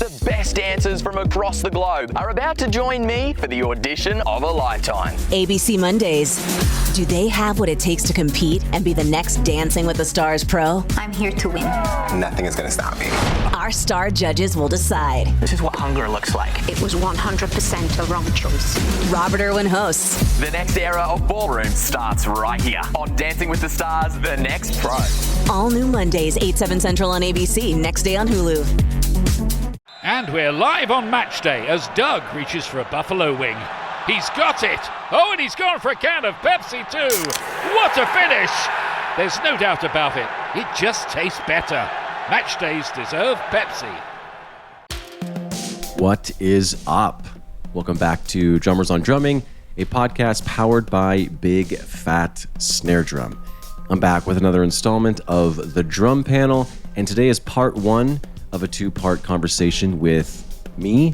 the best dancers from across the globe are about to join me for the audition of a lifetime. ABC Mondays. Do they have what it takes to compete and be the next Dancing with the Stars pro? I'm here to win. Nothing is going to stop me. Our star judges will decide. This is what hunger looks like. It was 100% a wrong choice. Robert Irwin hosts. The next era of ballroom starts right here on Dancing with the Stars, The Next Pro. All new Mondays, 8, 7 Central on ABC, next day on Hulu. And we're live on match day as Doug reaches for a buffalo wing. He's got it! Oh, and he's gone for a can of Pepsi too! What a finish! There's no doubt about it. It just tastes better. Match days deserve Pepsi. What is up? Welcome back to Drummers on Drumming, a podcast powered by Big Fat Snare Drum. I'm back with another installment of The Drum Panel, and today is part one of a two-part conversation with me,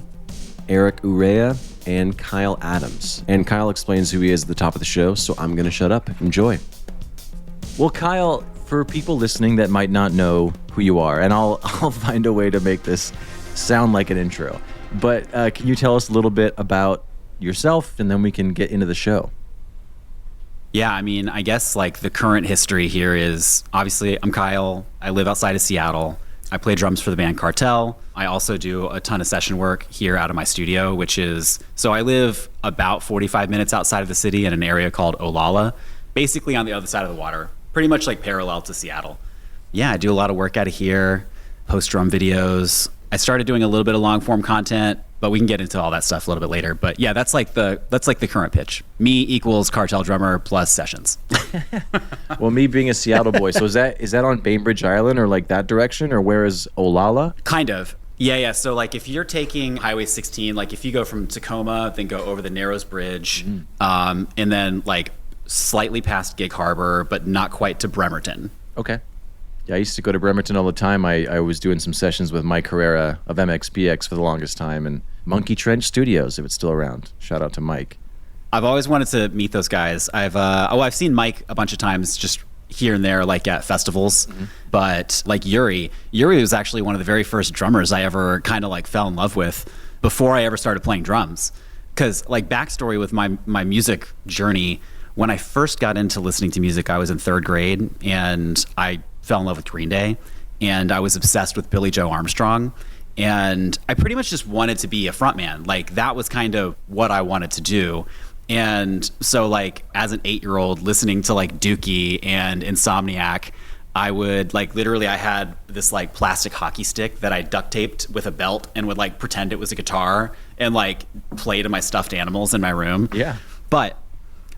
Eric Urea, and Kyle Adams. And Kyle explains who he is at the top of the show, so I'm going to shut up. Enjoy. Well, Kyle, for people listening that might not know who you are, and I'll find a way to make this sound like an intro, but can you tell us a little bit about yourself, and then we can get into the show? Yeah, I mean, I guess like the current history here is, obviously, I'm Kyle. I live outside of Seattle. I play drums for the band Cartel. I also do a ton of session work here out of my studio, so I live about 45 minutes outside of the city in an area called Olalla, basically on the other side of the water, pretty much like parallel to Seattle. Yeah, I do a lot of work out of here, post drum videos. I started doing a little bit of long form content, but we can get into all that stuff a little bit later. But yeah, that's like the current pitch. Me equals Cartel drummer plus sessions. Well, me being a Seattle boy, so is that on Bainbridge Island or like that direction, or where is Olalla? Kind of. Yeah. So like if you're taking Highway 16, like if you go from Tacoma, then go over the Narrows Bridge, and then like slightly past Gig Harbor, but not quite to Bremerton. Okay. Yeah, I used to go to Bremerton all the time. I was doing some sessions with Mike Herrera of MXPX for the longest time, and Monkey Trench Studios, if it's still around. Shout out to Mike. I've always wanted to meet those guys. I've seen Mike a bunch of times just here and there, like at festivals. But like Yuri was actually one of the very first drummers I ever kind of like fell in love with before I ever started playing drums. Because like backstory with my music journey, when I first got into listening to music, I was in third grade and I fell in love with Green Day, and I was obsessed with Billy Joe Armstrong, and I pretty much just wanted to be a frontman. Like that was kind of what I wanted to do. And so like as an 8-year-old listening to like Dookie and Insomniac, I would like literally I had this like plastic hockey stick that I duct taped with a belt and would like pretend it was a guitar and like play to my stuffed animals in my room. Yeah. But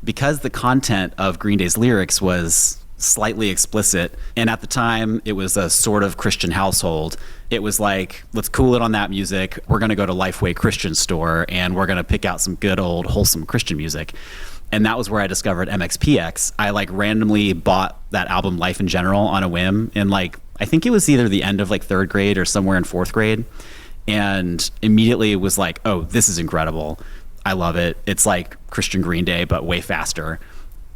because the content of Green Day's lyrics was slightly explicit, and at the time it was a sort of Christian household, it was like, let's cool it on that music. We're going to go to Lifeway Christian store and we're going to pick out some good old wholesome Christian music. And that was where I discovered MXPX. I like randomly bought that album Life in General on a whim in like, I think it was either the end of like third grade or somewhere in fourth grade, and immediately was like, oh, this is incredible. I love it. It's like Christian Green Day but way faster.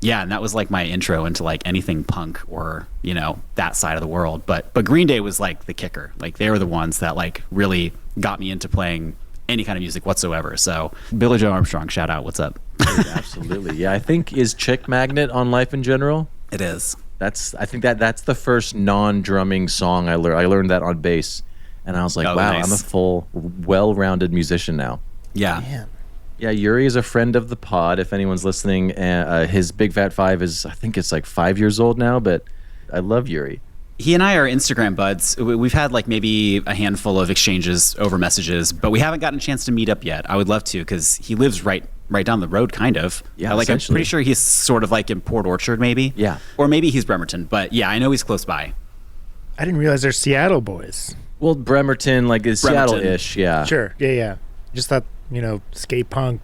Yeah, and that was like my intro into like anything punk or, you know, that side of the world. But Green Day was like the kicker. Like they were the ones that like really got me into playing any kind of music whatsoever. So Billy Joe Armstrong, shout out, what's up? Absolutely. Yeah, I think is Chick Magnet on Life in General? It is. I think that's the first non-drumming song I learned. I learned that on bass, and I was like, wow, nice. I'm a full, well-rounded musician now. Yeah. Man. Yeah, Yuri is a friend of the pod, if anyone's listening. His Big Fat 5 is, I think it's like 5 years old now, but I love Yuri. He and I are Instagram buds. We've had like maybe a handful of exchanges over messages, but we haven't gotten a chance to meet up yet. I would love to, because he lives right down the road, kind of. Yeah, like I'm pretty sure he's sort of like in Port Orchard, maybe. Yeah. Or maybe he's Bremerton, but yeah, I know he's close by. I didn't realize they're Seattle boys. Well, Bremerton, like is Seattle-ish, yeah. Sure, yeah. Just thought, you know, skate punk,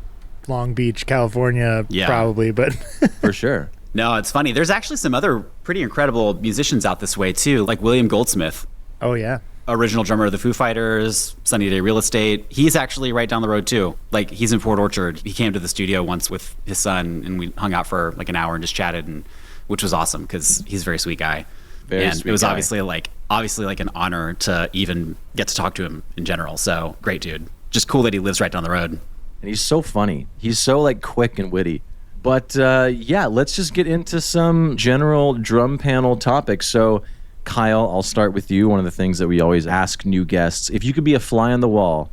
Long Beach, California, probably, but for sure. No, it's funny. There's actually some other pretty incredible musicians out this way too, like William Goldsmith. Oh yeah. Original drummer of the Foo Fighters, Sunny Day Real Estate. He's actually right down the road too. Like he's in Port Orchard. He came to the studio once with his son and we hung out for like an hour and just chatted, and which was awesome because he's a very sweet guy. Very and sweet it was guy. obviously like an honor to even get to talk to him in general. So great dude. Just cool that he lives right down the road. And he's so funny. He's so like quick and witty. But yeah, let's just get into some general drum panel topics. So Kyle, I'll start with you. One of the things that we always ask new guests, if you could be a fly on the wall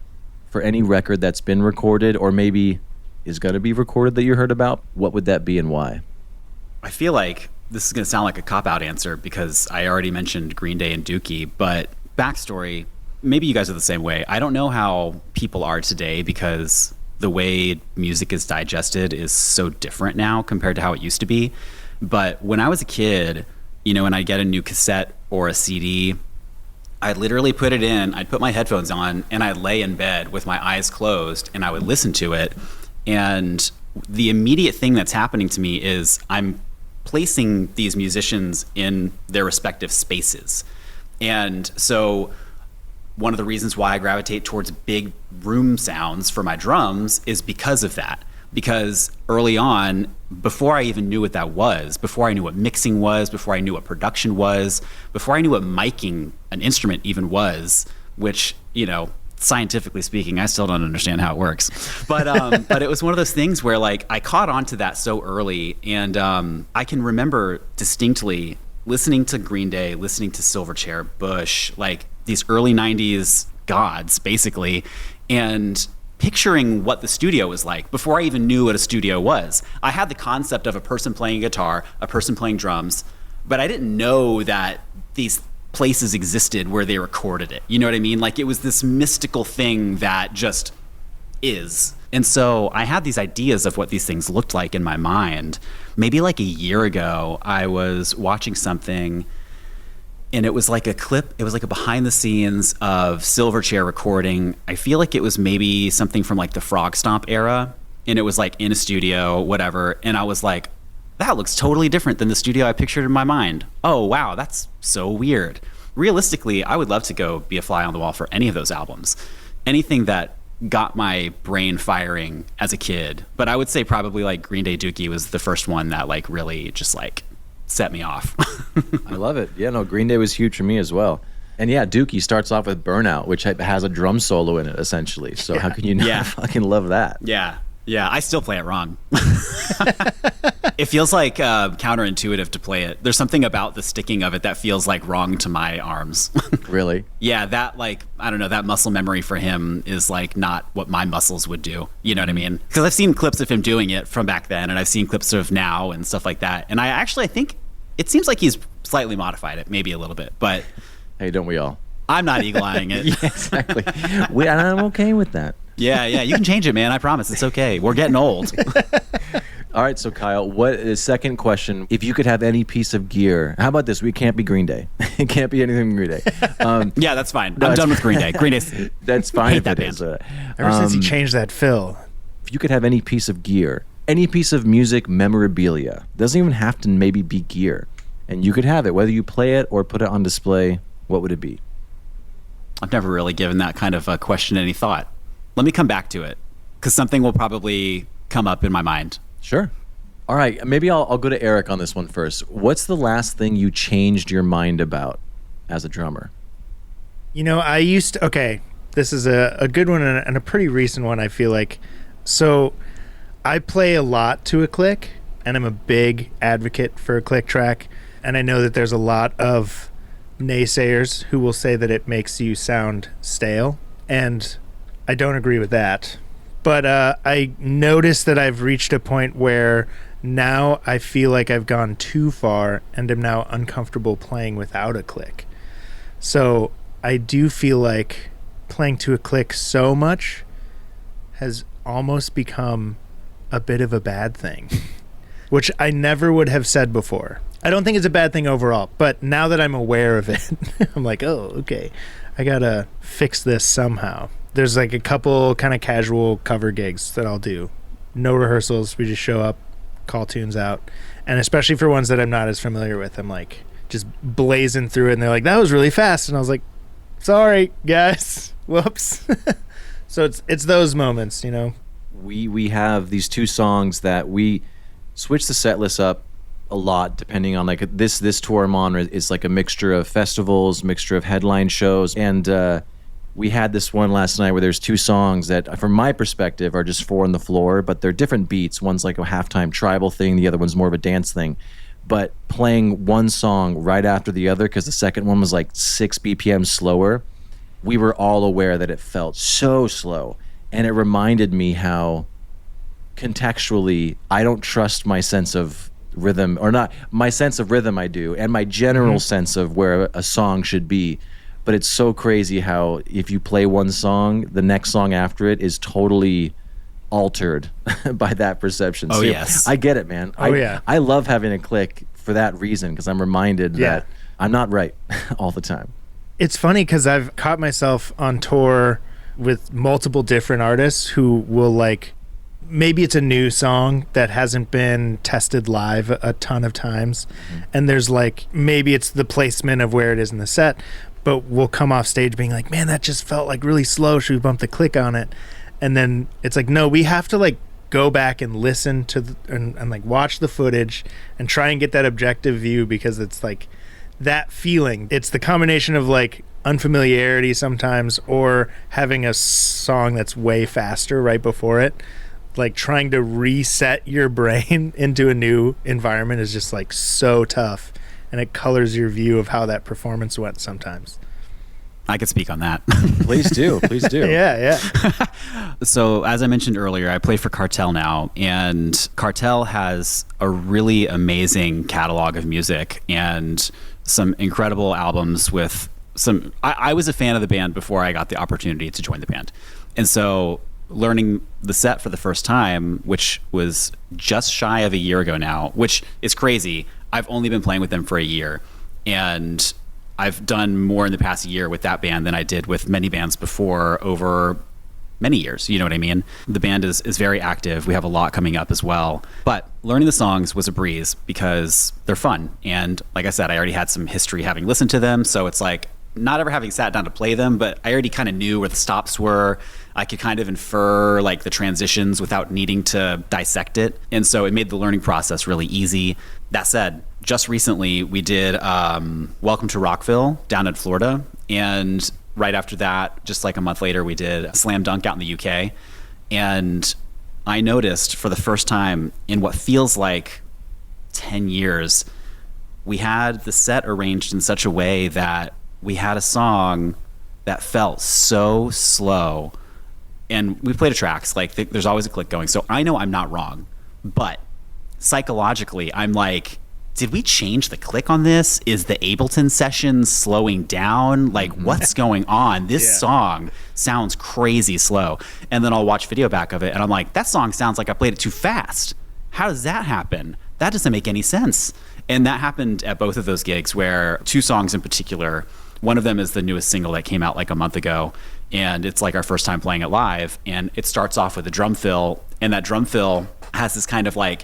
for any record that's been recorded or maybe is going to be recorded that you heard about, what would that be and why? I feel like this is going to sound like a cop-out answer because I already mentioned Green Day and Dookie, but backstory, maybe you guys are the same way. I don't know how people are today because the way music is digested is so different now compared to how it used to be. But when I was a kid, you know, and I'd get a new cassette or a CD, I'd literally put it in, I'd put my headphones on, and I'd lay in bed with my eyes closed, and I would listen to it. And the immediate thing that's happening to me is I'm placing these musicians in their respective spaces. And so one of the reasons why I gravitate towards big room sounds for my drums is because of that. Because early on, before I even knew what that was, before I knew what mixing was, before I knew what production was, before I knew what miking an instrument even was, which, you know, scientifically speaking, I still don't understand how it works. But but it was one of those things where like I caught on to that so early, and I can remember distinctly listening to Green Day, listening to Silverchair, Bush, like these early 90s gods, basically, and picturing what the studio was like before I even knew what a studio was. I had the concept of a person playing guitar, a person playing drums, but I didn't know that these places existed where they recorded it. You know what I mean? Like it was this mystical thing that just is. And so I had these ideas of what these things looked like in my mind. Maybe like a year ago, I was watching something and it was like a clip, it was like a behind the scenes of Silverchair recording. I feel like it was maybe something from like the Frog Stomp era, and it was like in a studio, whatever. And I was like, that looks totally different than the studio I pictured in my mind. Oh, wow, that's so weird. Realistically, I would love to go be a fly on the wall for any of those albums. Anything that got my brain firing as a kid. But I would say probably like Green Day Dookie was the first one that like really just like set me off. I love it. Yeah, no, Green Day was huge for me as well. And yeah, Dookie starts off with Burnout, which has a drum solo in it, essentially. So how can you not fucking love that? Yeah. Yeah, I still play it wrong. It feels like counterintuitive to play it. There's something about the sticking of it that feels like wrong to my arms. Really? Yeah, that like, I don't know, that muscle memory for him is like not what my muscles would do. You know what I mean? Because I've seen clips of him doing it from back then, and I've seen clips of now and stuff like that. And I think it seems like he's slightly modified it, maybe a little bit, but hey, don't we all? I'm not eagle-eyeing it. Yeah, exactly. I'm okay with that. Yeah, you can change it, man. I promise. It's okay. We're getting old. All right, so Kyle, what is second question? If you could have any piece of gear, how about this? We can't be Green Day. It can't be anything from Green Day. Yeah, that's fine. I'm done with Green Day. Green Day. That's fine. Hate that band. Ever since he changed that fill. If you could have any piece of gear, any piece of music memorabilia, doesn't even have to maybe be gear, and you could have it, whether you play it or put it on display, what would it be? I've never really given that kind of a question any thought. Let me come back to it, because something will probably come up in my mind. Sure. All right, maybe I'll go to Eric on this one first. What's the last thing you changed your mind about as a drummer? You know, I used to, okay, this is a good one and a pretty recent one, I feel like. So I play a lot to a click, and I'm a big advocate for a click track. And I know that there's a lot of naysayers who will say that it makes you sound stale, and I don't agree with that. But I noticed that I've reached a point where now I feel like I've gone too far and am now uncomfortable playing without a click. So I do feel like playing to a click so much has almost become a bit of a bad thing, which I never would have said before. I don't think it's a bad thing overall, but now that I'm aware of it, I'm like, oh, okay, I gotta fix this somehow. There's like a couple kind of casual cover gigs that I'll do. No rehearsals, we just show up, call tunes out. And especially for ones that I'm not as familiar with, I'm like just blazing through it, and they're like, that was really fast. And I was like, sorry, guys, whoops. So it's those moments, you know. We have these two songs that we switch the set list up a lot depending on like this tour I'm on is like a mixture of festivals, mixture of headline shows, and we had this one last night where there's 2 songs that from my perspective are just 4 on the floor, but they're different beats. One's like a halftime tribal thing, the other one's more of a dance thing. But playing one song right after the other, because the second one was like 6 BPM slower, we were all aware that it felt so slow. And it reminded me how contextually I don't trust my sense of rhythm, or not my sense of rhythm I do, and my general sense of where a song should be. But it's so crazy how if you play one song, the next song after it is totally altered by that perception. Oh, so yes. I get it, man. Yeah. I love having a click for that reason, because I'm reminded that I'm not right all the time. It's funny because I've caught myself on tour with multiple different artists who will like, maybe it's a new song that hasn't been tested live a ton of times. And there's like, maybe it's the placement of where it is in the set, but we'll come off stage being like, man, that just felt like really slow. Should we bump the click on it? And then it's like, no, we have to like go back and listen to and like watch the footage and try and get that objective view, because it's like that feeling. It's the combination of like unfamiliarity sometimes, or having a song that's way faster right before it. Like trying to reset your brain into a new environment is just like so tough. And it colors your view of how that performance went sometimes. I could speak on that. Please do. Yeah. So as I mentioned earlier, I play for Cartel now, and Cartel has a really amazing catalog of music and some incredible albums with some... I was a fan of the band before I got the opportunity to join the band. And so learning the set for the first time, which was just shy of a year ago now, which is crazy. I've only been playing with them for a year, and I've done more in the past year with that band than I did with many bands before over many years. You know what I mean? The band is very active. We have a lot coming up as well. But learning the songs was a breeze because they're fun. And like I said, I already had some history having listened to them. So it's like not ever having sat down to play them, but I already kind of knew where the stops were. I could kind of infer like the transitions without needing to dissect it. And so it made the learning process really easy. That said, just recently we did Welcome to Rockville down in Florida. And right after that, just like a month later, we did Slam Dunk out in the UK. And I noticed for the first time in what feels like 10 years, we had the set arranged in such a way that we had a song that felt so slow. And we played a tracks, like there's always a click going. So I know I'm not wrong, but psychologically, I'm like, did we change the click on this? Is the Ableton session slowing down? Like, what's going on? This song sounds crazy slow. And then I'll watch video back of it, and I'm like, that song sounds like I played it too fast. How does that happen? That doesn't make any sense. And that happened at both of those gigs, where 2 songs in particular, one of them is the newest single that came out like a month ago, and it's like our first time playing it live. And it starts off with a drum fill, and that drum fill has this kind of like,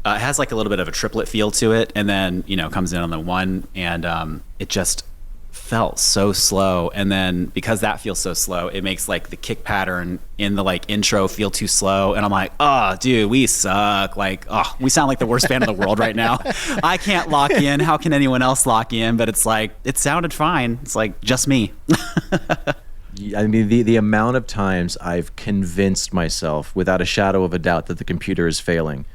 it has like a little bit of a triplet feel to it, and then, you know, comes in on the one, and it just felt so slow. And then because that feels so slow, it makes like the kick pattern in the like intro feel too slow. And I'm like, oh, dude, we suck. Like, oh, we sound like the worst band in the world right now. I can't lock in. How can anyone else lock in? But it's like, it sounded fine. It's like just me. I mean, the amount of times I've convinced myself without a shadow of a doubt that the computer is failing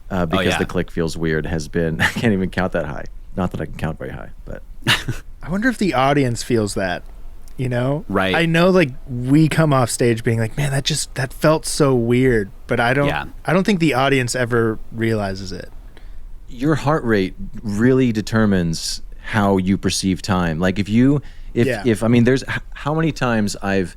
because the click feels weird has been, I can't even count that high. Not that I can count very high, but... I wonder if the audience feels that, you know? Right. I know, like, we come off stage being like, man, that felt so weird, but I don't think the audience ever realizes it. Your heart rate really determines how you perceive time. Like if I mean, there's how many times I've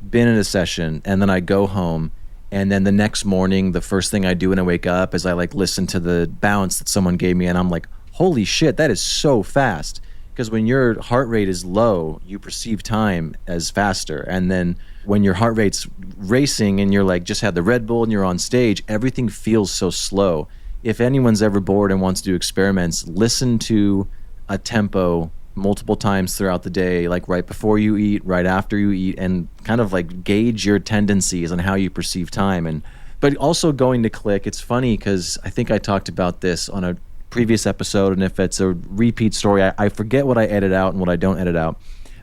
been in a session and then I go home, and then the next morning, the first thing I do when I wake up is I like listen to the bounce that someone gave me, and I'm like, holy shit, that is so fast. Because when your heart rate is low, you perceive time as faster. And then when your heart rate's racing and you're like just had the Red Bull and you're on stage, everything feels so slow. If anyone's ever bored and wants to do experiments, listen to a tempo multiple times throughout the day, like right before you eat, right after you eat, and kind of like gauge your tendencies on how you perceive time. But also going to click, it's funny because I think I talked about this on a previous episode, and if it's a repeat story, I forget what I edit out and what I don't edit out.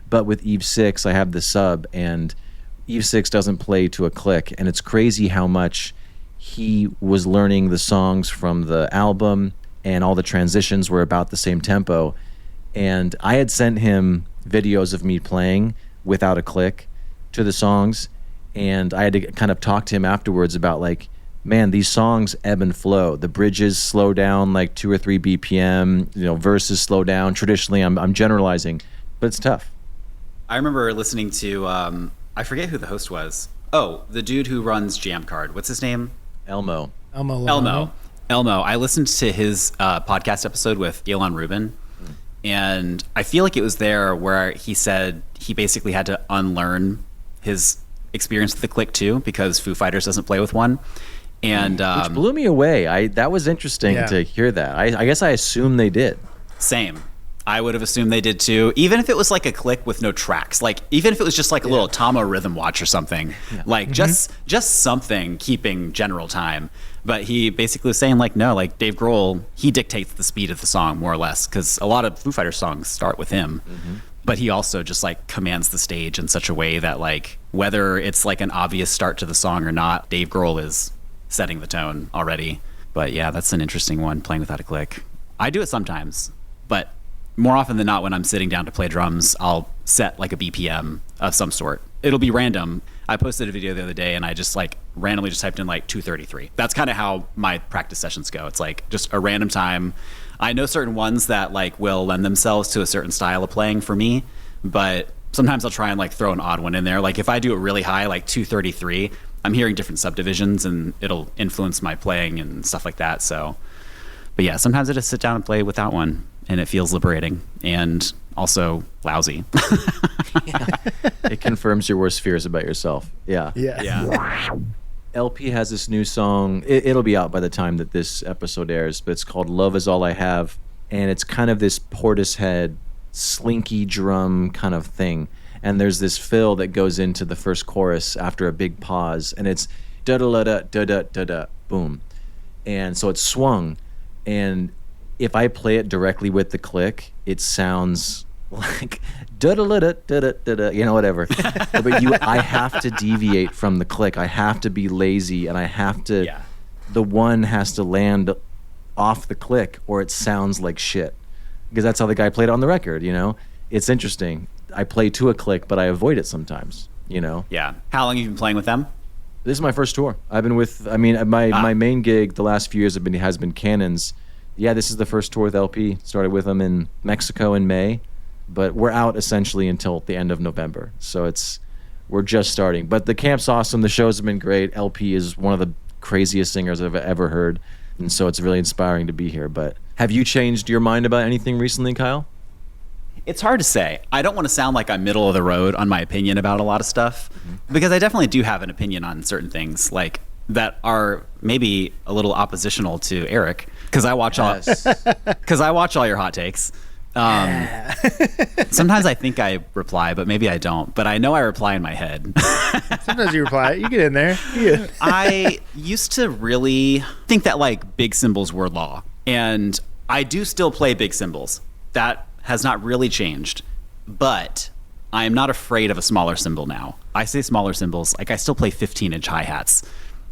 But with Eve 6, I have the sub, and Eve 6 doesn't play to a click, and it's crazy how much he was learning the songs from the album, and all the transitions were about the same tempo. And I had sent him videos of me playing without a click to the songs, and I had to kind of talk to him afterwards about like, man, these songs ebb and flow. The bridges slow down like 2 or 3 BPM, verses slow down. Traditionally, I'm generalizing, but it's tough. I remember listening to, I forget who the host was. Oh, the dude who runs Jam Card. What's his name? Elmo. Elmo. I listened to his podcast episode with Elon Rubin, and I feel like it was there where he said he basically had to unlearn his experience with the click too, because Foo Fighters doesn't play with one. And which blew me away. That was interesting to hear that. I guess I assumed they did. Same. I would have assumed they did too, even if it was like a click with no tracks. Like even if it was just like a little Tomo rhythm watch or something, like just something keeping general time. But he basically was saying like, no, like Dave Grohl, he dictates the speed of the song more or less, because a lot of Foo Fighters songs start with him. But he also just like commands the stage in such a way that like whether it's like an obvious start to the song or not, Dave Grohl is setting the tone already. But yeah, that's an interesting one, playing without a click. I do it sometimes, but more often than not, when I'm sitting down to play drums, I'll set like a BPM of some sort. It'll be random. I posted a video the other day and I just like randomly just typed in like 233. That's kind of how my practice sessions go. It's like just a random time. I know certain ones that like will lend themselves to a certain style of playing for me, but sometimes I'll try and like throw an odd one in there. Like if I do it really high, like 233, I'm hearing different subdivisions and it'll influence my playing and stuff like that. So, but yeah, sometimes I just sit down and play without one, and it feels liberating and also lousy. It confirms your worst fears about yourself. Yeah. LP has this new song. It'll be out by the time that this episode airs, but it's called Love Is All I Have. And it's kind of this Portishead slinky drum kind of thing. And there's this fill that goes into the first chorus after a big pause. And it's da-da-da-da, da-da-da-da, boom. And so it's swung. And if I play it directly with the click, it sounds like da-da-da-da-da-da-da, whatever. But I have to deviate from the click. I have to be lazy, and I have to, the one has to land off the click, or it sounds like shit. Because that's how the guy played it on the record, It's interesting. I play to a click, but I avoid it sometimes, Yeah. How long have you been playing with them? This is my first tour. I've been with, my main gig the last few years has been Cannons. Yeah, this is the first tour with LP. Started with them in Mexico in May, but we're out essentially until the end of November. So we're just starting. But the camp's awesome. The shows have been great. LP is one of the craziest singers I've ever heard, and so it's really inspiring to be here. But have you changed your mind about anything recently, Kyle? It's hard to say. I don't want to sound like I'm middle of the road on my opinion about a lot of stuff, because I definitely do have an opinion on certain things, like that are maybe a little oppositional to Eric, because I watch all your hot takes. Sometimes I think I reply, but maybe I don't. But I know I reply in my head. Sometimes you reply. You get in there. I used to really think that like big cymbals were law, and I do still play big cymbals. That has not really changed, but I am not afraid of a smaller cymbal now. I say smaller cymbals, like I still play 15-inch hi-hats.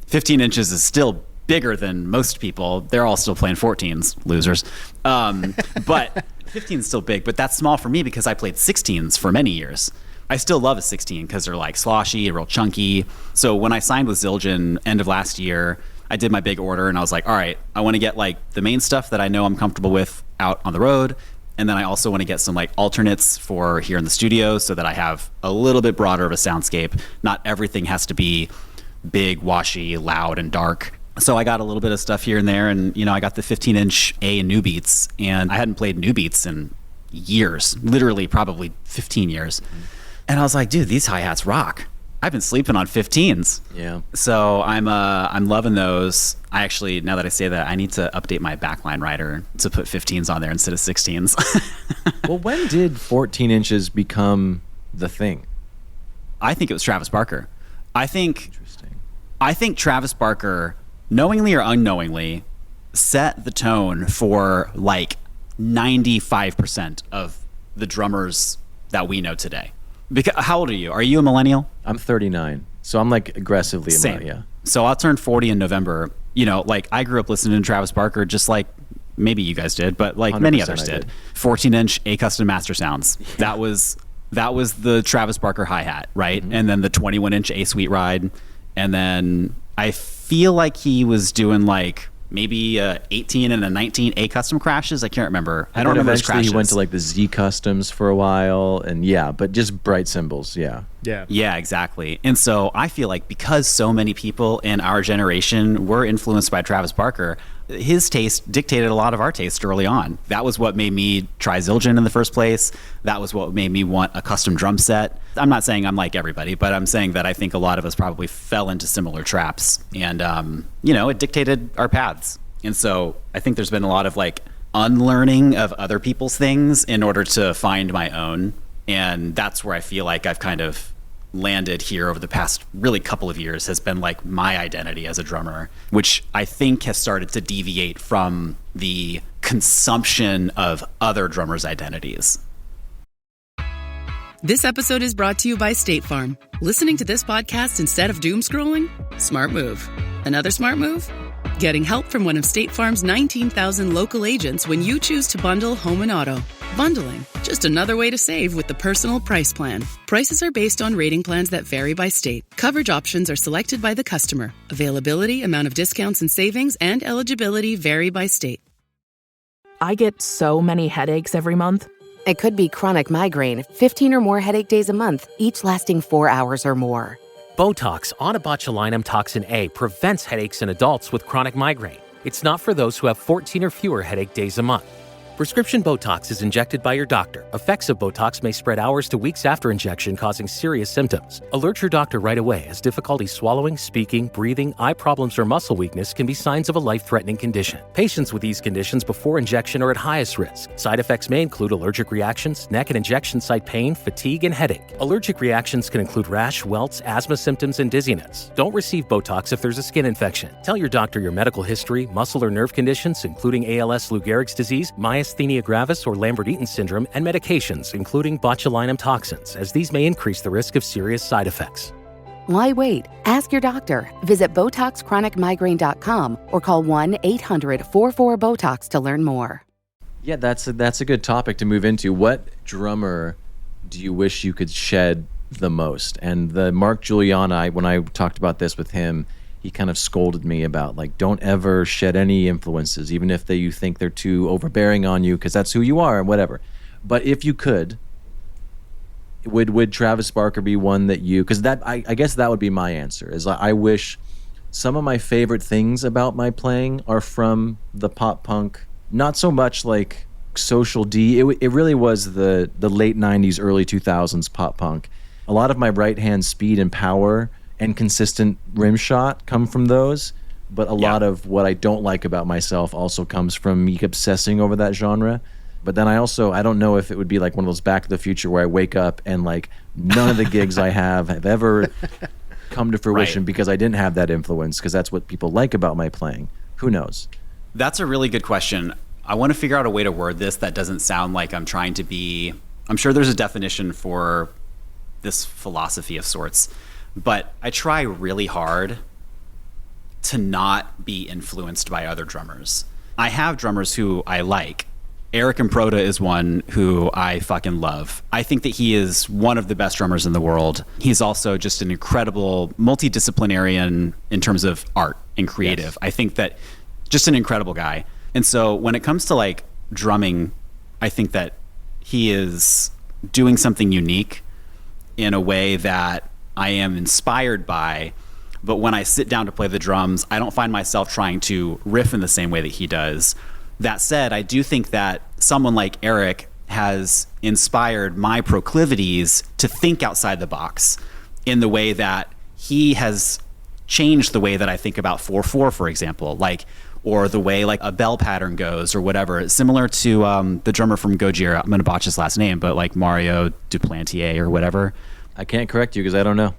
15 inches is still bigger than most people. They're all still playing 14s, losers. But 15 is still big, but that's small for me because I played 16s for many years. I still love a 16 because they're like sloshy, real chunky. So when I signed with Zildjian end of last year, I did my big order and I was like, all right, I want to get like the main stuff that I know I'm comfortable with out on the road. And then I also want to get some like alternates for here in the studio so that I have a little bit broader of a soundscape. Not everything has to be big, washy, loud, and dark. So I got a little bit of stuff here and there, and I got the 15-inch A New Beats, and I hadn't played New Beats in years, literally probably 15 years. And I was like, dude, these hi-hats rock. I've been sleeping on 15s. Yeah. So I'm loving those. I actually, now that I say that, I need to update my backline rider to put 15s on there instead of 16s. Well, when did 14 inches become the thing? I think it was Travis Barker. I think Travis Barker, knowingly or unknowingly, set the tone for like 95% of the drummers that we know today. Because how old are you? Are you a millennial? I'm 39, so I'm like aggressively a Same. millennial. Yeah. So I'll turn 40 in November. You know, like I grew up listening to Travis Barker, just like maybe you guys did, but like many others did. 14-inch A custom master sounds. That was the Travis Barker hi-hat, right? Mm-hmm. And then the 21-inch A suite ride, and then I feel like he was doing like maybe 18 and a 19 A custom crashes. I can't remember. I don't remember his crashes. He went to like the Z customs for a while, and yeah, but just bright cymbals. Yeah, exactly. And so I feel like because so many people in our generation were influenced by Travis Barker, his taste dictated a lot of our taste early on. That was what made me try Zildjian in the first place. That was what made me want a custom drum set. I'm not saying I'm like everybody, but I'm saying that I think a lot of us probably fell into similar traps, and it dictated our paths. And so I think there's been a lot of like unlearning of other people's things in order to find my own. And that's where I feel like I've kind of landed here over the past really couple of years, has been like my identity as a drummer, which I think has started to deviate from the consumption of other drummers' identities. This episode is brought to you by State Farm. Listening to this podcast instead of doom scrolling? Smart move. Another smart move? Getting help from one of State Farm's 19,000 local agents when you choose to bundle home and auto. Bundling, just another way to save with the Personal Price Plan. Prices are based on rating plans that vary by state. Coverage options are selected by the customer. Availability, amount of discounts and savings, and eligibility vary by state. I get so many headaches every month. It could be chronic migraine, 15 or more headache days a month, each lasting 4 hours or more. Botox, onabotulinum toxin A, prevents headaches in adults with chronic migraine. It's not for those who have 14 or fewer headache days a month. Prescription Botox is injected by your doctor. Effects of Botox may spread hours to weeks after injection, causing serious symptoms. Alert your doctor right away, as difficulty swallowing, speaking, breathing, eye problems, or muscle weakness can be signs of a life-threatening condition. Patients with these conditions before injection are at highest risk. Side effects may include allergic reactions, neck and injection site pain, fatigue, and headache. Allergic reactions can include rash, welts, asthma symptoms, and dizziness. Don't receive Botox if there's a skin infection. Tell your doctor your medical history, muscle or nerve conditions, including ALS, Lou Gehrig's disease, myasthenia gravis, or Lambert-Eaton syndrome, and medications, including botulinum toxins, as these may increase the risk of serious side effects. Why wait? Ask your doctor. Visit BotoxChronicMigraine.com or call 1-800-44-BOTOX to learn more. Yeah, that's a good topic to move into. What drummer do you wish you could shed the most? And the Mark Giuliana, when I talked about this with him, he kind of scolded me about, like, don't ever shed any influences, even if you think they're too overbearing on you, because that's who you are and whatever. But if you could, would Travis Barker be one that you, because that I guess that would be my answer, is I wish some of my favorite things about my playing are from the pop punk, not so much like Social D. It really was the late 90s, early 2000s pop punk. A lot of my right hand speed and power and consistent rim shot come from those, but a lot of what I don't like about myself also comes from me obsessing over that genre. But then I don't know if it would be like one of those Back to the Future where I wake up and like none of the gigs I have ever come to fruition because I didn't have that influence, because that's what people like about my playing. Who knows? That's a really good question. I want to figure out a way to word this that doesn't sound like I'm trying to be, I'm sure there's a definition for this philosophy of sorts, but I try really hard to not be influenced by other drummers. I have drummers who I like. Eric Improda is one who I fucking love. I think that he is one of the best drummers in the world. He's also just an incredible multidisciplinarian in terms of art and creative. Yes. I think that just an incredible guy. And so when it comes to like drumming, I think that he is doing something unique in a way that I am inspired by, but when I sit down to play the drums, I don't find myself trying to riff in the same way that he does. That said, I do think that someone like Eric has inspired my proclivities to think outside the box in the way that he has changed the way that I think about 4/4, for example, or the way like a bell pattern goes or whatever. Similar to the drummer from Gojira, I'm going to botch his last name, but like Mario Duplantier or whatever. I can't correct you because I don't know.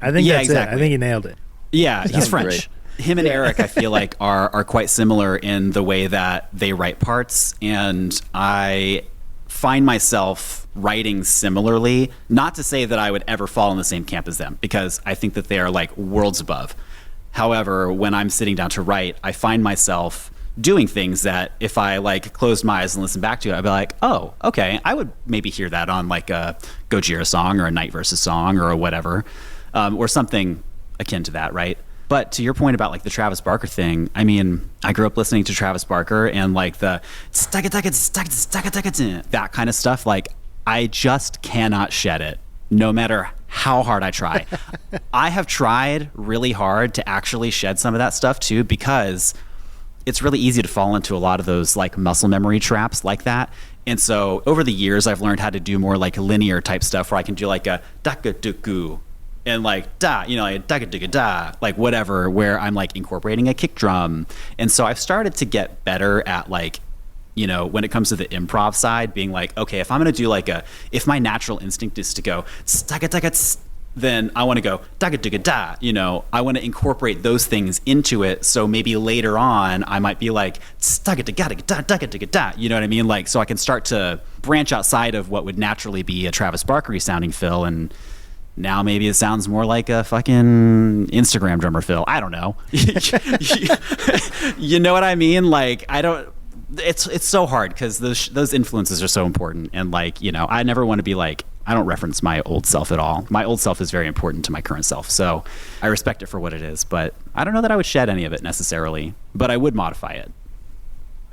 I think that's exactly it. I think you nailed it. Yeah, he's French. Great. Him and Eric, I feel like, are quite similar in the way that they write parts, and I find myself writing similarly. Not to say that I would ever fall in the same camp as them, because I think that they are like worlds above. However, when I'm sitting down to write, I find myself doing things that if I like closed my eyes and listened back to it, I'd be like, oh, okay, I would maybe hear that on like a Gojira song or a Night Versus song or whatever, or something akin to that, right? But to your point about like the Travis Barker thing, I mean, I grew up listening to Travis Barker and like the that kind of stuff. Like, I just cannot shed it, no matter how hard I try. I have tried really hard to actually shed some of that stuff too, because it's really easy to fall into a lot of those like muscle memory traps like that. And so over the years, I've learned how to do more like linear type stuff where I can do like a daka-duku and like da, you know, like daka-duka-da, like whatever, where I'm like incorporating a kick drum. And so I've started to get better at like, you know, when it comes to the improv side, being like, okay, if I'm going to do like if my natural instinct is to go then I want to go da-ga-da-ga-da, you know, I want to incorporate those things into it. So maybe later on I might be like da-ga-da-ga-da-ga-da, you know what I mean? Like, so I can start to branch outside of what would naturally be a Travis Barker-y sounding fill, and now maybe it sounds more like a fucking Instagram drummer fill. I don't know. You know what I mean? Like, I don't. It's so hard because those influences are so important, and like, you know, I never want to be like, I don't reference my old self at all. My old self is very important to my current self, so I respect it for what it is. But I don't know that I would shed any of it necessarily, but I would modify it.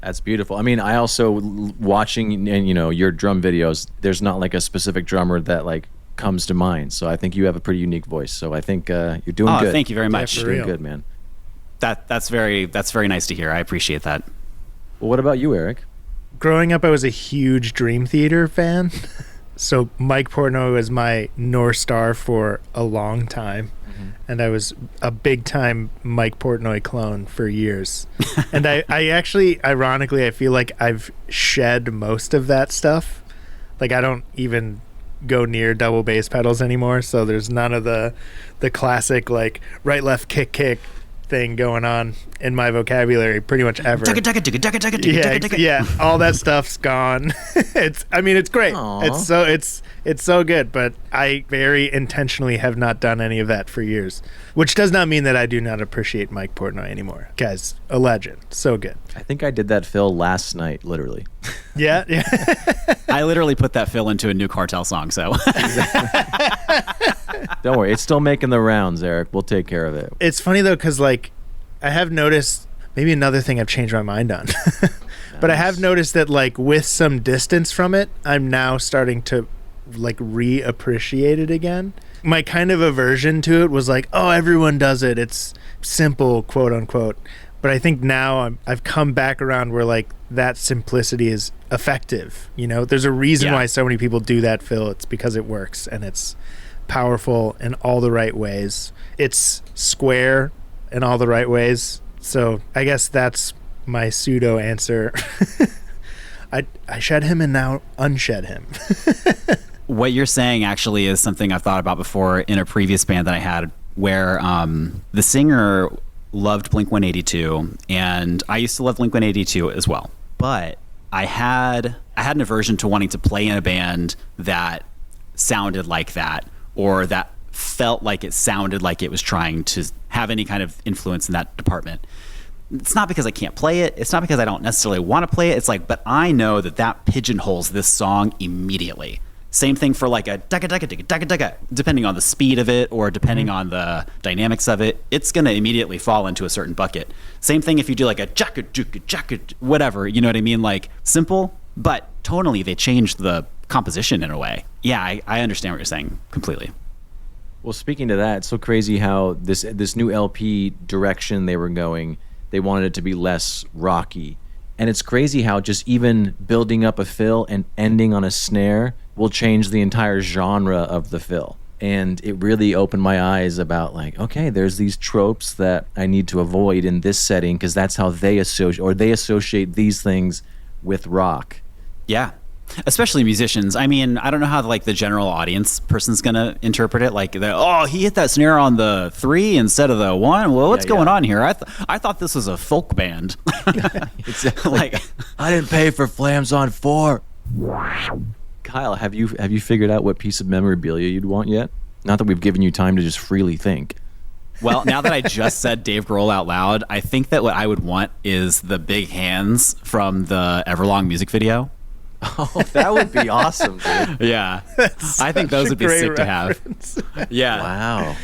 That's beautiful. I mean, I also watching and you know your drum videos. There's not like a specific drummer that like comes to mind. So I think you have a pretty unique voice. So I think you're doing good. Thank you very much. You're doing good, man. That's very nice to hear. I appreciate that. Well, what about you, Eric? Growing up, I was a huge Dream Theater fan. So Mike Portnoy was my North Star for a long time. Mm-hmm. And I was a big time Mike Portnoy clone for years. And I actually, ironically, I feel like I've shed most of that stuff. Like, I don't even go near double bass pedals anymore. So there's none of the classic like right, left, kick thing going on in my vocabulary pretty much ever. Yeah, all that stuff's gone. It's great. Aww. It's so good, but I very intentionally have not done any of that for years, which does not mean that I do not appreciate Mike Portnoy anymore. Guy's a legend. So good. I think I did that fill last night, literally. Yeah. I literally put that fill into a new Cartel song, so don't worry, it's still making the rounds, Eric. We'll take care of it. It's funny though, because like I have noticed maybe another thing I've changed my mind on. But I have noticed that like with some distance from it, I'm now starting to like reappreciate it again. My kind of aversion to it was like, oh, everyone does it. It's simple, quote unquote. But I think now I've come back around where like that simplicity is effective. You know, there's a reason why so many people do that fill. It's because it works and it's powerful in all the right ways. It's square in all the right ways. So I guess that's my pseudo answer. I shed him and now unshed him. What you're saying actually is something I've thought about before in a previous band that I had, where the singer loved Blink-182, and I used to love Blink-182 as well. But I had an aversion to wanting to play in a band that sounded like that, or that felt like it sounded like it was trying to have any kind of influence in that department. It's not because I can't play it. It's not because I don't necessarily want to play it. It's like, but I know that pigeonholes this song immediately. Same thing for like a daga, depending on the speed of it or depending on the dynamics of it, it's going to immediately fall into a certain bucket. Same thing if you do like a jacka, whatever, you know what I mean? Like simple, but tonally they changed the composition in a way. Yeah, I understand what you're saying completely. Well, speaking to that, it's so crazy how this new LP direction they were going, they wanted it to be less rocky. And it's crazy how just even building up a fill and ending on a snare will change the entire genre of the fill. And it really opened my eyes about like, okay, there's these tropes that I need to avoid in this setting because that's how they associate these things with rock. Yeah. Especially musicians. I mean, I don't know how like the general audience person's gonna interpret it. Like, he hit that snare on the 3 instead of the 1. Well, what's going on here? I thought this was a folk band. Exactly. Like, I didn't pay for Flams on 4. Kyle, have you figured out what piece of memorabilia you'd want yet? Not that we've given you time to just freely think. Well, now that I just said Dave Grohl out loud, I think that what I would want is the big hands from the Everlong music video. Oh, that would be awesome, dude. Yeah. I think those would be sick to have. Yeah. Wow.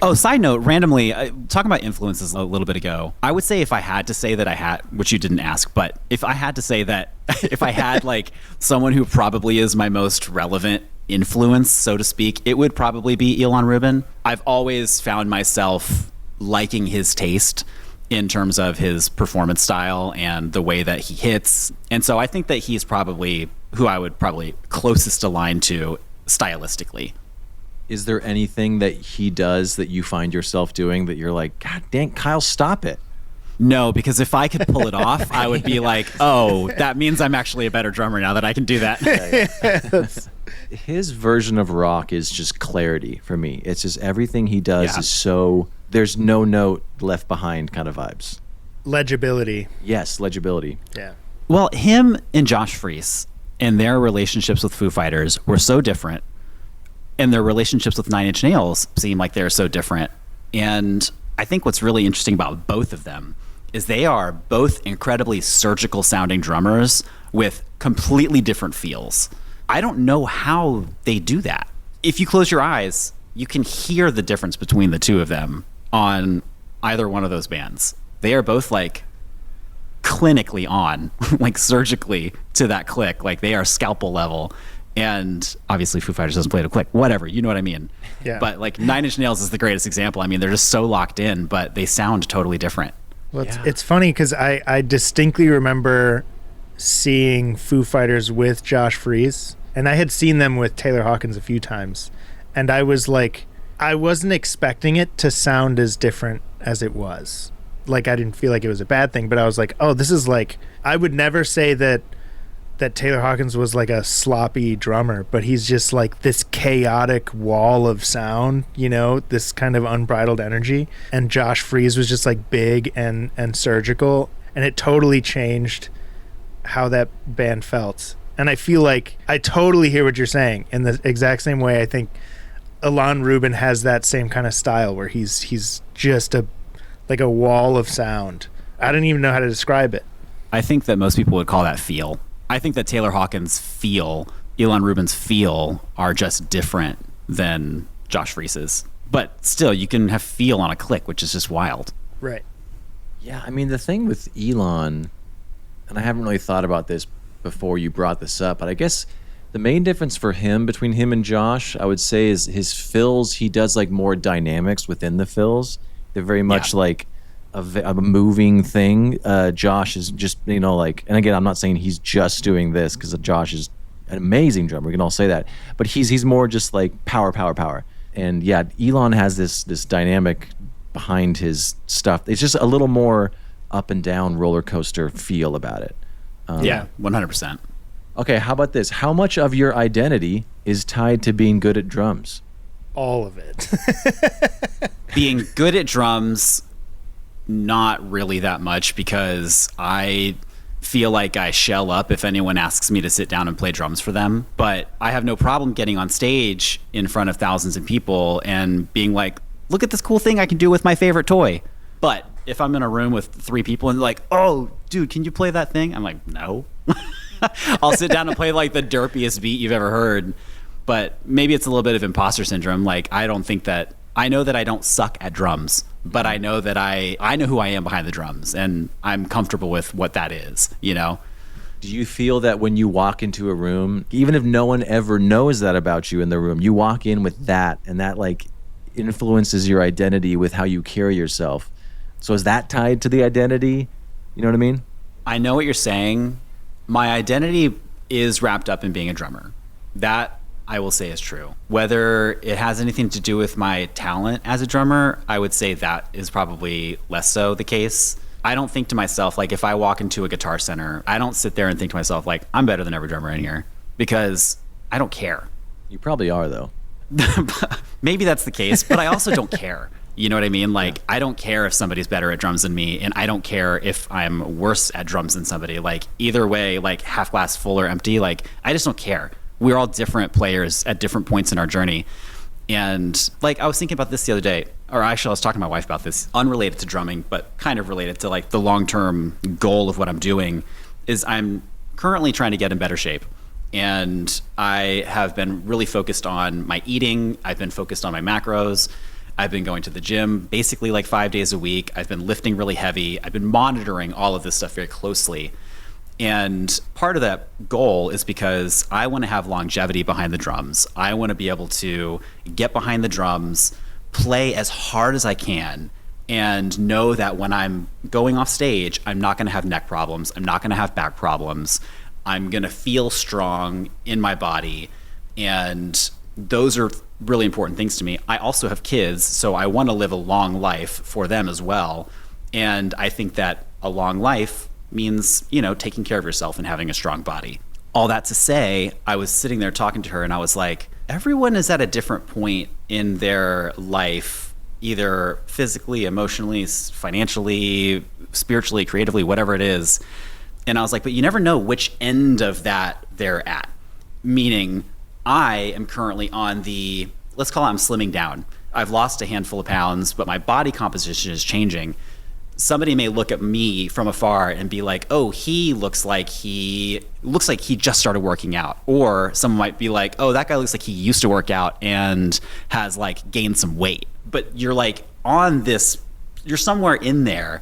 Oh, side note, randomly, talking about influences a little bit ago, I would say if I had to say that I had, which you didn't ask, but if I had to say that, if I had like someone who probably is my most relevant influence, so to speak, it would probably be Elon Rubin. I've always found myself liking his taste in terms of his performance style and the way that he hits. And so I think that he's probably who I would probably closest align to stylistically. Is there anything that he does that you find yourself doing that you're like, God dang, Kyle, stop it? No, because if I could pull it off, I would be like, oh, that means I'm actually a better drummer now that I can do that. His version of rock is just clarity for me. It's just everything he does is so, there's no note left behind kind of vibes. Legibility. Yes, legibility. Yeah. Well, him and Josh Freese and their relationships with Foo Fighters were so different. And their relationships with Nine Inch Nails seem like they're so different. And I think what's really interesting about both of them is they are both incredibly surgical sounding drummers with completely different feels. I don't know how they do that. If you close your eyes, you can hear the difference between the two of them on either one of those bands. They are both like clinically on, like surgically to that click. Like they are scalpel level. And obviously Foo Fighters doesn't play to click, whatever, you know what I mean? Yeah. But like Nine Inch Nails is the greatest example. I mean, they're just so locked in, but they sound totally different. Well, it's funny because I distinctly remember seeing Foo Fighters with Josh Freese, and I had seen them with Taylor Hawkins a few times, and I was like, I wasn't expecting it to sound as different as it was. Like, I didn't feel like it was a bad thing, but I was like, oh, this is like, I would never say that Taylor Hawkins was like a sloppy drummer, but he's just like this chaotic wall of sound, you know, this kind of unbridled energy. And Josh Freese was just like big and surgical, and it totally changed how that band felt. And I feel like I totally hear what you're saying in the exact same way. I think Elon Rubin has that same kind of style where he's just a wall of sound. I don't even know how to describe it. I think that most people would call that feel. I think that Taylor Hawkins' feel, Elon Rubin's feel are just different than Josh Freese's. But still, you can have feel on a click, which is just wild. Right. Yeah, I mean, the thing with Elon, and I haven't really thought about this before you brought this up, but I guess the main difference for him, between him and Josh, I would say is his fills. He does like more dynamics within the fills. They're very much like a moving thing. Josh is just, you know, like, and again, I'm not saying he's just doing this because Josh is an amazing drummer. We can all say that, but he's more just like power. And yeah, Elon has this dynamic behind his stuff. It's just a little more up and down roller coaster feel about it. Yeah, 100%. Okay, how about this? How much of your identity is tied to being good at drums? All of it. Being good at drums, not really that much, because I feel like I shell up if anyone asks me to sit down and play drums for them. But I have no problem getting on stage in front of thousands of people and being like, look at this cool thing I can do with my favorite toy. But if I'm in a room with 3 people and like, oh, dude, can you play that thing? I'm like, no. I'll sit down and play like the derpiest beat you've ever heard. But maybe it's a little bit of imposter syndrome. Like, I know that I don't suck at drums, but I know that I know who I am behind the drums, and I'm comfortable with what that is, you know? Do you feel that when you walk into a room, even if no one ever knows that about you in the room, you walk in with that, and that like influences your identity with how you carry yourself? So is that tied to the identity? You know what I mean? I know what you're saying. My identity is wrapped up in being a drummer. That I will say is true. Whether it has anything to do with my talent as a drummer, I would say that is probably less so the case. I don't think to myself, like if I walk into a Guitar Center, I don't sit there and think to myself like, I'm better than every drummer in here. because I don't care. You probably are, though. Maybe that's the case, but I also don't care. You know what I mean? Like, I don't care if somebody's better at drums than me, and I don't care if I'm worse at drums than somebody. Like, either way, like half glass full or empty, like, I just don't care. We're all different players at different points in our journey. And like, I was thinking about this the other day, or actually I was talking to my wife about this, unrelated to drumming, but kind of related to like the long-term goal of what I'm doing, is I'm currently trying to get in better shape. And I have been really focused on my eating. I've been focused on my macros. I've been going to the gym basically like 5 days a week. I've been lifting really heavy. I've been monitoring all of this stuff very closely. And part of that goal is because I want to have longevity behind the drums. I want to be able to get behind the drums, play as hard as I can, and know that when I'm going off stage, I'm not going to have neck problems. I'm not going to have back problems. I'm going to feel strong in my body. And those are really important things to me. I also have kids, so I want to live a long life for them as well. And I think that a long life means, you know, taking care of yourself and having a strong body. All that to say, I was sitting there talking to her and I was like, everyone is at a different point in their life, either physically, emotionally, financially, spiritually, creatively, whatever it is. And I was like, but you never know which end of that they're at. Meaning, I am currently on the, let's call it I'm slimming down. I've lost a handful of pounds, but my body composition is changing. Somebody may look at me from afar and be like, oh, he looks like he just started working out. Or someone might be like, oh, that guy looks like he used to work out and has like gained some weight. But you're like on this, you're somewhere in there.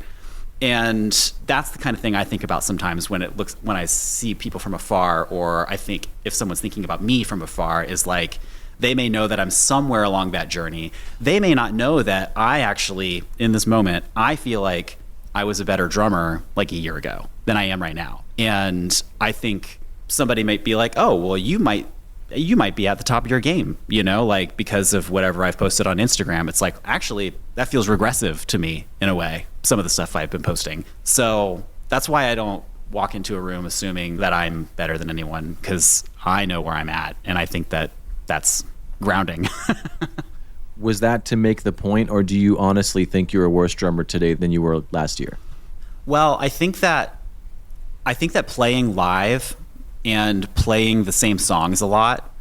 And that's the kind of thing I think about sometimes when I see people from afar, or I think if someone's thinking about me from afar, is like, they may know that I'm somewhere along that journey. They may not know that I actually, in this moment, I feel like I was a better drummer like a year ago than I am right now. And I think somebody might be like, oh, well, you might be at the top of your game, you know, like because of whatever I've posted on Instagram. It's like, actually, that feels regressive to me in a way, some of the stuff I've been posting. So that's why I don't walk into a room assuming that I'm better than anyone, because I know where I'm at. And I think that that's grounding. Was that to make the point, or do you honestly think you're a worse drummer today than you were last year? Well, I think that playing live and playing the same songs a lot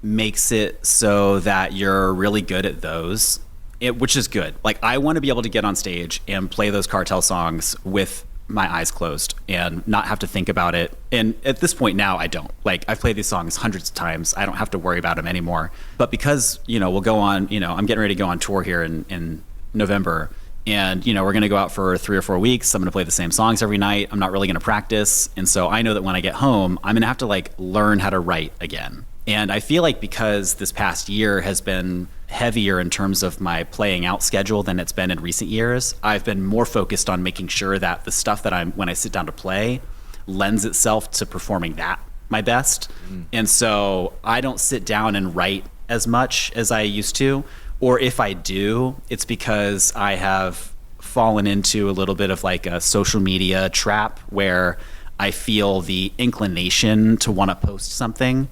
makes it so that you're really good at those, which is good. Like, I want to be able to get on stage and play those Cartel songs with my eyes closed and not have to think about it. And at this point now, I don't. Like, I've played these songs hundreds of times. I don't have to worry about them anymore. But because, you know, we'll go on, you know, I'm getting ready to go on tour here in November. And, you know, we're going to go out for 3 or 4 weeks. I'm going to play the same songs every night. I'm not really going to practice. And so I know that when I get home, I'm going to have to like learn how to write again. And I feel like because this past year has been heavier in terms of my playing out schedule than it's been in recent years, I've been more focused on making sure that the stuff that when I sit down to play lends itself to performing that my best. And so I don't sit down and write as much as I used to. Or if I do, it's because I have fallen into a little bit of like a social media trap where I feel the inclination to want to post something.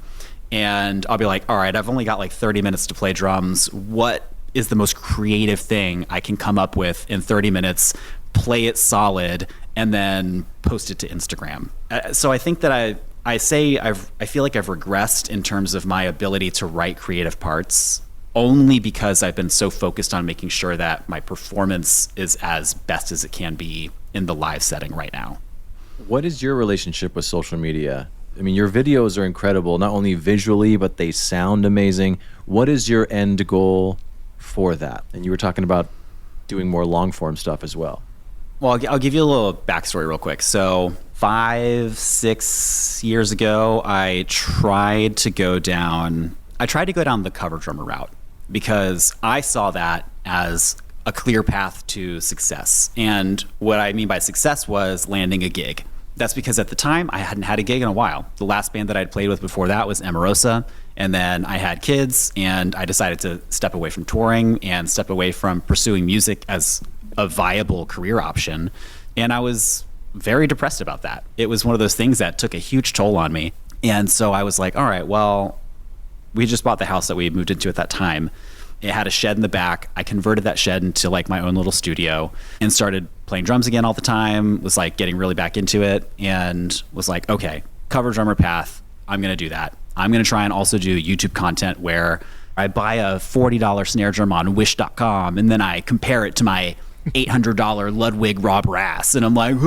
And I'll be like, all right, I've only got like 30 minutes to play drums. What is the most creative thing I can come up with in 30 minutes, play it solid, and then post it to Instagram? So I think that I feel like I've regressed in terms of my ability to write creative parts, only because I've been so focused on making sure that my performance is as best as it can be in the live setting right now. What is your relationship with social media? I mean, your videos are incredible, not only visually, but they sound amazing. What is your end goal for that? And you were talking about doing more long form stuff as well. Well, I'll give you a little backstory real quick. So 5-6 years ago, I tried to go down the cover drummer route because I saw that as a clear path to success. And what I mean by success was landing a gig. That's because at the time I hadn't had a gig in a while. The last band that I'd played with before that was Amorosa. And then I had kids and I decided to step away from touring and step away from pursuing music as a viable career option. And I was very depressed about that. It was one of those things that took a huge toll on me. And so I was like, all right, well, we just bought the house that we moved into at that time. It had a shed in the back. I converted that shed into like my own little studio and started playing drums again all the time, was like getting really back into it, and was like, okay, cover drummer path. I'm going to do that. I'm going to try and also do YouTube content where I buy a $40 snare drum on wish.com and then I compare it to my $800 Ludwig raw brass. And I'm like,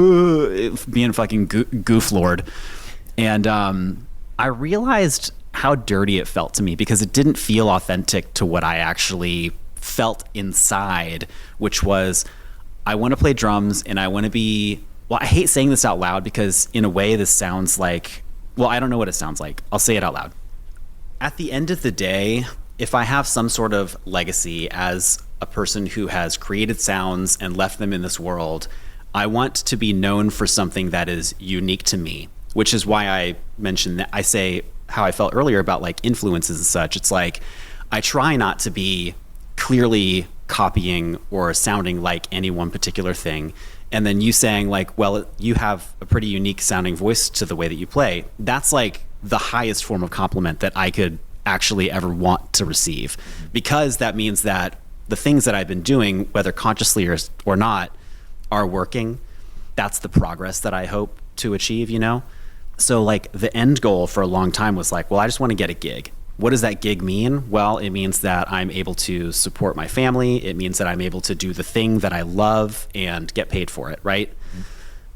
being fucking goof lord. And I realized how dirty it felt to me because it didn't feel authentic to what I actually felt inside, which was I want to play drums and I want to be, well, I hate saying this out loud because in a way this sounds like, well, I don't know what it sounds like. I'll say it out loud. At the end of the day, if I have some sort of legacy as a person who has created sounds and left them in this world, I want to be known for something that is unique to me, which is why I mentioned that. I say how I felt earlier about like influences and such. It's like I try not to be clearly copying or sounding like any one particular thing. And then you saying like, well, you have a pretty unique sounding voice to the way that you play. That's like the highest form of compliment that I could actually ever want to receive, because that means that the things that I've been doing, whether consciously or not, are working. That's the progress that I hope to achieve, you know? So like the end goal for a long time was like, well, I just want to get a gig. What does that gig mean? Well, it means that I'm able to support my family. It means that I'm able to do the thing that I love and get paid for it, right? Mm-hmm.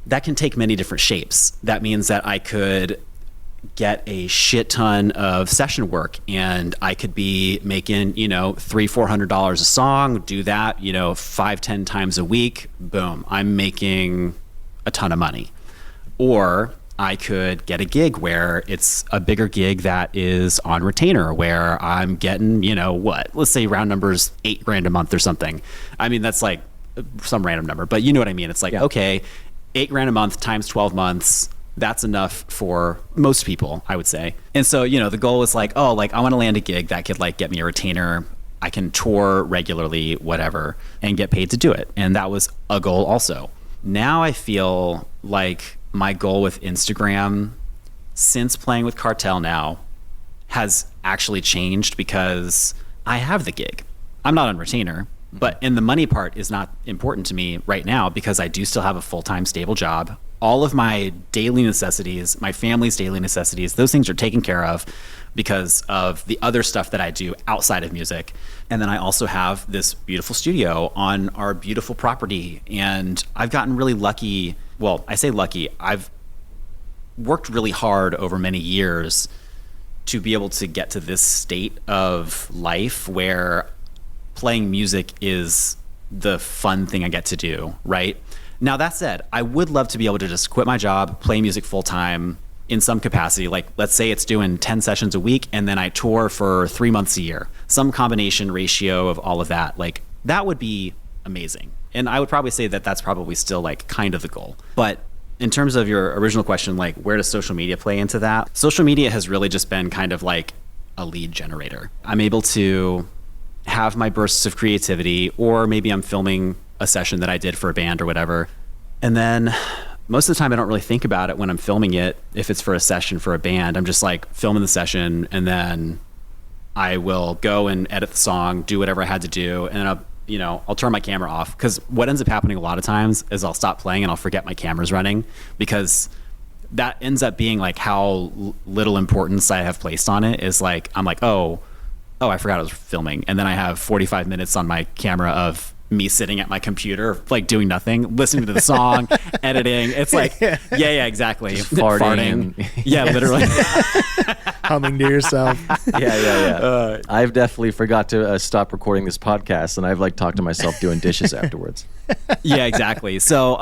That can take many different shapes. That means that I could get a shit ton of session work and I could be making, $300-400 a song, do that, 5-10 times a week. Boom, I'm making a ton of money. Or I could get a gig where it's a bigger gig that is on retainer, where I'm getting, let's say round numbers, $8,000 a month or something. I mean, that's like some random number, but you know what I mean? It's like, okay, $8,000 a month times 12 months. That's enough for most people, I would say. And so, the goal is like, I want to land a gig that could like get me a retainer. I can tour regularly, whatever, and get paid to do it. And that was a goal also. Now I feel like my goal with Instagram, since playing with Cartel now, has actually changed because I have the gig. I'm not on retainer, and the money part is not important to me right now because I do still have a full-time stable job. All of my daily necessities, my family's daily necessities, those things are taken care of because of the other stuff that I do outside of music. And then I also have this beautiful studio on our beautiful property. And I've gotten really lucky. Well, I say lucky. I've worked really hard over many years to be able to get to this state of life where playing music is the fun thing I get to do, right? Now, that said, I would love to be able to just quit my job, play music full time in some capacity. Like, let's say it's doing 10 sessions a week and then I tour for 3 months a year. Some combination ratio of all of that. Like, that would be amazing. And I would probably say that that's probably still like kind of the goal. But in terms of your original question, like where does social media play into that? Social media has really just been kind of like a lead generator. I'm able to have my bursts of creativity, or maybe I'm filming a session that I did for a band or whatever. And then most of the time I don't really think about it when I'm filming it. If it's for a session for a band, I'm just like filming the session and then I will go and edit the song, do whatever I had to do. And then I'll turn my camera off, because what ends up happening a lot of times is I'll stop playing and I'll forget my camera's running, because that ends up being like how little importance I have placed on it. Is like, I'm like, oh, I forgot I was filming. And then I have 45 minutes on my camera of me sitting at my computer, like doing nothing, listening to the song, editing. It's like, yeah, exactly. Just farting. Yeah, literally. Humming to yourself. Yeah. I've definitely forgot to stop recording this podcast, and I've like talked to myself doing dishes afterwards. Yeah, exactly. So,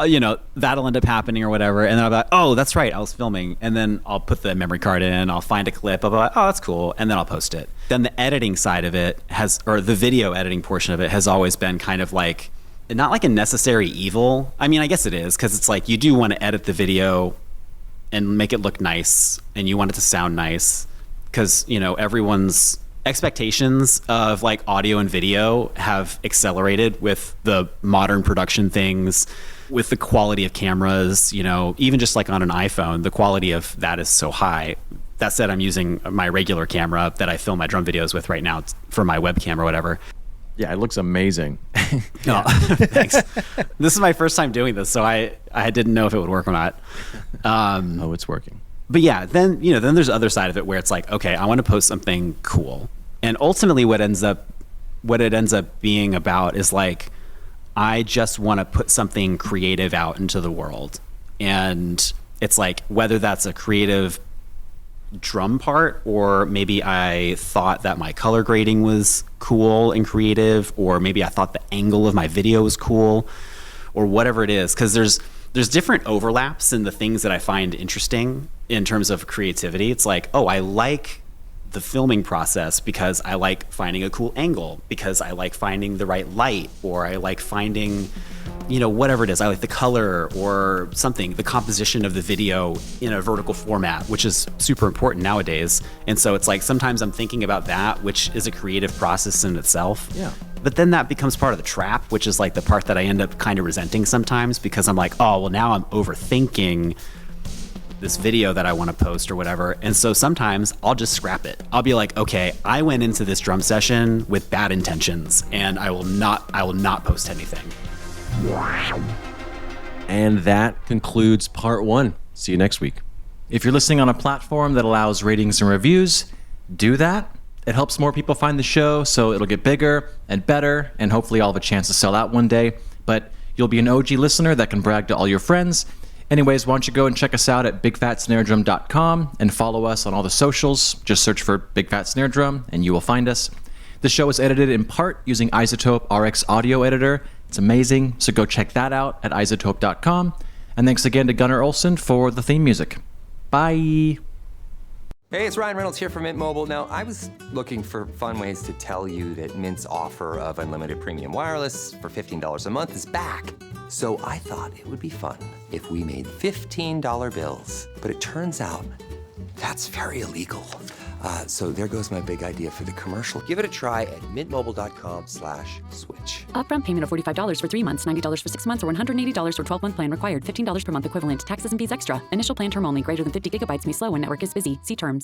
that'll end up happening or whatever. And then I'll be like, oh, that's right, I was filming. And then I'll put the memory card in, I'll find a clip, I'll be like, oh, that's cool. And then I'll post it. Then the editing side of it or the video editing portion of it has always been kind of like, not like a necessary evil. I mean, I guess it is, because it's like you do want to edit the video and make it look nice, and you want it to sound nice, because, everyone's expectations of like audio and video have accelerated with the modern production things, with the quality of cameras, even just like on an iPhone, the quality of that is so high That said, I'm using my regular camera that I film my drum videos with right now for my webcam or whatever. Yeah, it looks amazing. Oh, thanks. This is my first time doing this, so I didn't know if it would work or not. Oh, it's working. But yeah, then there's the other side of it where it's like, okay, I want to post something cool. And ultimately what it ends up being about is like, I just want to put something creative out into the world. And it's like, whether that's a creative drum part, or maybe I thought that my color grading was cool and creative, or maybe I thought the angle of my video was cool, or whatever it is. Because there's different overlaps in the things that I find interesting in terms of creativity. It's like, oh, I like the filming process because I like finding a cool angle, because I like finding the right light, or I like finding, whatever it is. I like the color or something, the composition of the video in a vertical format, which is super important nowadays. And so it's like, sometimes I'm thinking about that, which is a creative process in itself. Yeah. But then that becomes part of the trap, which is like the part that I end up kind of resenting sometimes, because I'm like, oh, well, now I'm overthinking this video that I want to post or whatever. And so sometimes I'll just scrap it. I'll be like, okay, I went into this drum session with bad intentions, and I will not post anything. And that concludes part 1. See you next week. If you're listening on a platform that allows ratings and reviews, do that. It helps more people find the show, so it'll get bigger and better, and hopefully I'll have a chance to sell out one day. But you'll be an OG listener that can brag to all your friends. Anyways, why don't you go and check us out at bigfatsnaredrum.com and follow us on all the socials. Just search for Big Fat Snare Drum and you will find us. The show is edited in part using Isotope RX Audio Editor. It's amazing, so go check that out at isotope.com. And thanks again to Gunnar Olsen for the theme music. Bye! Hey, it's Ryan Reynolds here from Mint Mobile. Now, I was looking for fun ways to tell you that Mint's offer of unlimited premium wireless for $15 a month is back. So I thought it would be fun if we made $15 bills. But it turns out that's very illegal. So there goes my big idea for the commercial. Give it a try at mintmobile.com/switch. Upfront payment of $45 for 3 months, $90 for 6 months, or $180 for 12-month plan required. $15 per month equivalent. Taxes and fees extra. Initial plan term only. Greater than 50 gigabytes may slow when network is busy. See terms.